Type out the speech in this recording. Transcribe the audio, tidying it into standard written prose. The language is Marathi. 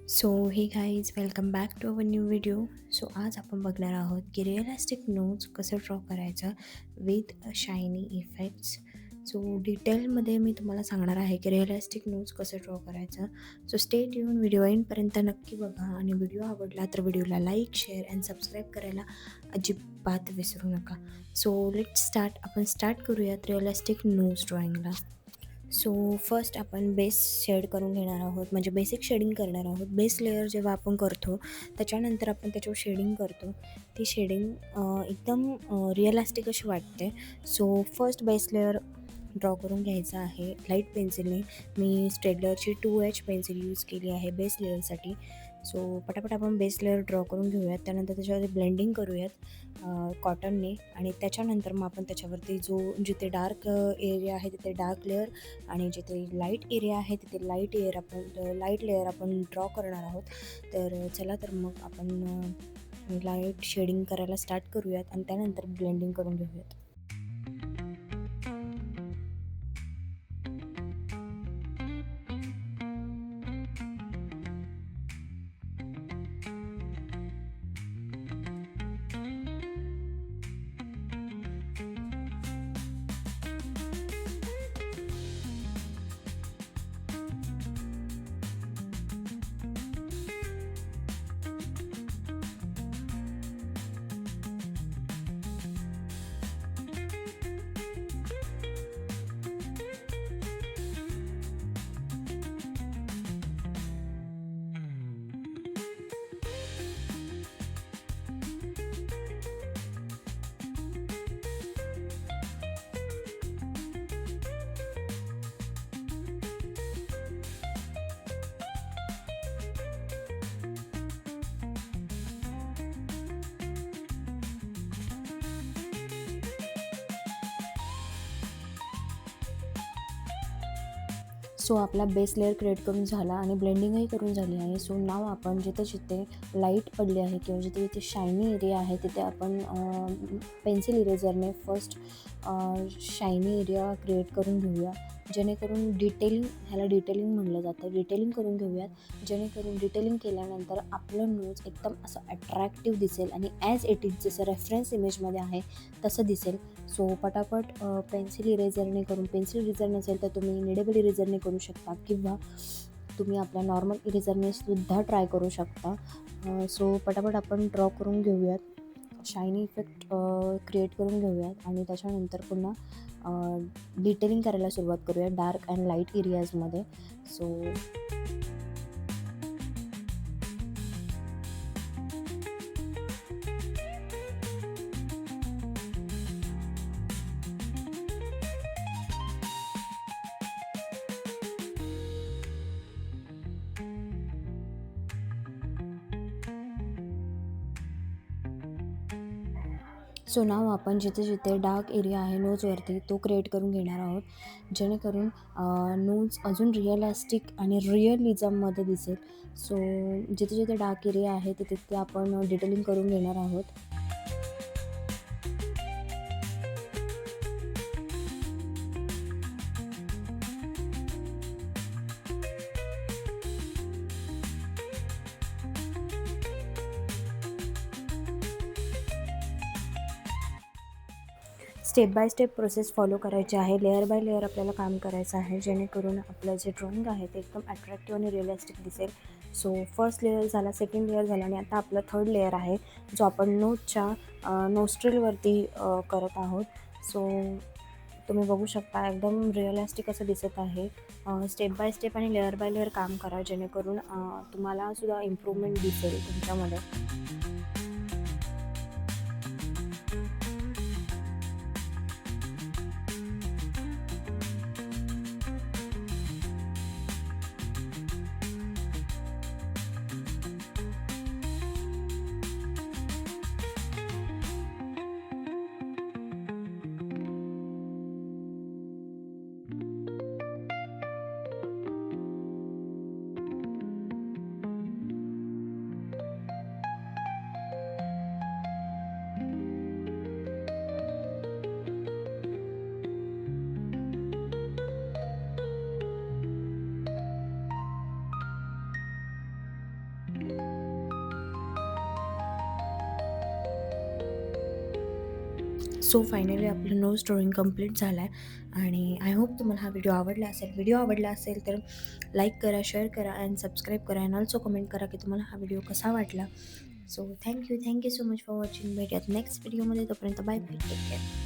So hey guys welcome back to our new video. So आज आपण बघणार आहोत की रिअलिस्टिक नोट्स कसं ड्रॉ करायचं विथ शायनी इफेक्ट्स. सो डिटेलमध्ये मी तुम्हाला सांगणार आहे की रिअलिस्टिक नोट्स कसं ड्रॉ करायचं. सो स्टे ट्यून, व्हिडिओ एंडपर्यंत नक्की बघा आणि व्हिडिओ आवडला तर व्हिडिओला लाईक, शेअर अँड सबस्क्राईब करायला अजिबात विसरू नका. So let start. आपण स्टार्ट करूयात रिअलिस्टिक नोट्स ड्रॉइंगला. सो फर्स्ट आपण बेस शेड करून घेणार आहोत, म्हणजे बेसिक शेडिंग करणार आहोत. बेस लेयर जेव्हा आपण करतो त्याच्यानंतर आपण त्याच्यावर शेडिंग करतो. ती शेडिंग एकदम रिअलिस्टिक अशी वाटते. So first base layer draw करून घ्यायचा आहे लाईट पेन्सिलने. मी स्टेडलरची 2H पेन्सिल यूज केली आहे बेस लेअरसाठी. सो पटापट आपण बेस लेअर ड्रॉ करून घेऊयात. त्यानंतर त्याच्यावरती ब्लेंडिंग करूयात कॉटनने, आणि त्याच्यानंतर मग आपण त्याच्यावरती जिथे डार्क एरिया आहे तिथे डार्क लेअर आणि जिथे लाईट एरिया आहे तिथे लाईट लेअर आपण ड्रॉ करणार आहोत. तर चला तर मग आपण लाईट शेडिंग करायला स्टार्ट करूयात आणि त्यानंतर ब्लेंडिंग करून घेऊयात. सो आपला बेस लेअर क्रिएट करून झाला आणि ब्लेंडिंगही करून झाली आहे. सो नाव आपण जिथे जिथे लाईट पडली आहे किंवा जिथे जिथे शायनी एरिया आहे तिथे आपण पेन्सिल इरेझरने फर्स्ट शायनी एरिया क्रिएट करून घेऊया, जेणेकरून ह्याला डिटेलिंग म्हणलं जातं. डिटेलिंग करून घेऊयात, जेणेकरून डिटेलिंग केल्यानंतर आपलं नोट्स एकदम असं अट्रॅक्टिव्ह दिसेल आणि ॲज इट इज जसं रेफरन्स इमेजमध्ये आहे तसं दिसेल. सो पटापट पेन्सिल इरेझर नसेल तर तुम्ही निडेबल इरेझरने करू शकता किंवा तुम्ही आपल्या नॉर्मल इरेझरने सुद्धा ट्राय करू शकता. सो पटापट आपण ड्रॉ करून घेऊयात, शायनी इफेक्ट क्रिएट करून घेऊयात आणि त्याच्यानंतर पुन्हा डिटेलिंग करायला सुरुवात करूया डार्क अँड लाईट एरियाजमध्ये. सो सो नाव आपण जिथे जिथे डार्क एरिया आहे नोजवरती तो क्रिएट करून घेणार आहोत, जेणेकरून नोज अजून रिअलिस्टिक आणि रिअलिझममध्ये दिसेल. सो जिथे जिथे डार्क एरिया आहे तिथे तिथे आपण डिटेलिंग करून घेणार आहोत. Step by step process follow करायची आहे. लेअर बाय लेअर आपल्याला काम करायचं आहे, जेणेकरून आपलं जे ड्रॉइंग आहे ते एकदम अट्रॅक्टिव्ह आणि रिअलिस्टिक दिसेल. सो फर्स्ट लेअर झाला, सेकंड लेअर झाला आणि आता आपला थर्ड लेअर आहे जो आपण नोजच्या नोस्ट्रिलवरती करत आहोत. सो तुम्ही बघू शकता एकदम रिअलिस्टिक असं दिसत आहे. स्टेप बाय स्टेप आणि लेअर बाय लेअर काम करा, जेणेकरून तुम्हाला सुद्धा इम्प्रूव्हमेंट दिसेल तुमच्यामध्ये. सो फायनली आपलं नोज ड्रॉइंग कंप्लीट झाला आहे आणि आय होप तुम्हाला हा व्हिडिओ आवडला असेल. व्हिडिओ आवडला असेल तर लाईक करा, शेअर करा अँड सबस्क्राईब करा अँड ऑल्सो कमेंट करा की तुम्हाला हा व्हिडिओ कसा वाटला. So thank you so much for watching. भेटूयात नेक्स्ट व्हिडिओमध्ये. तोपर्यंत बाय बाय. Take care.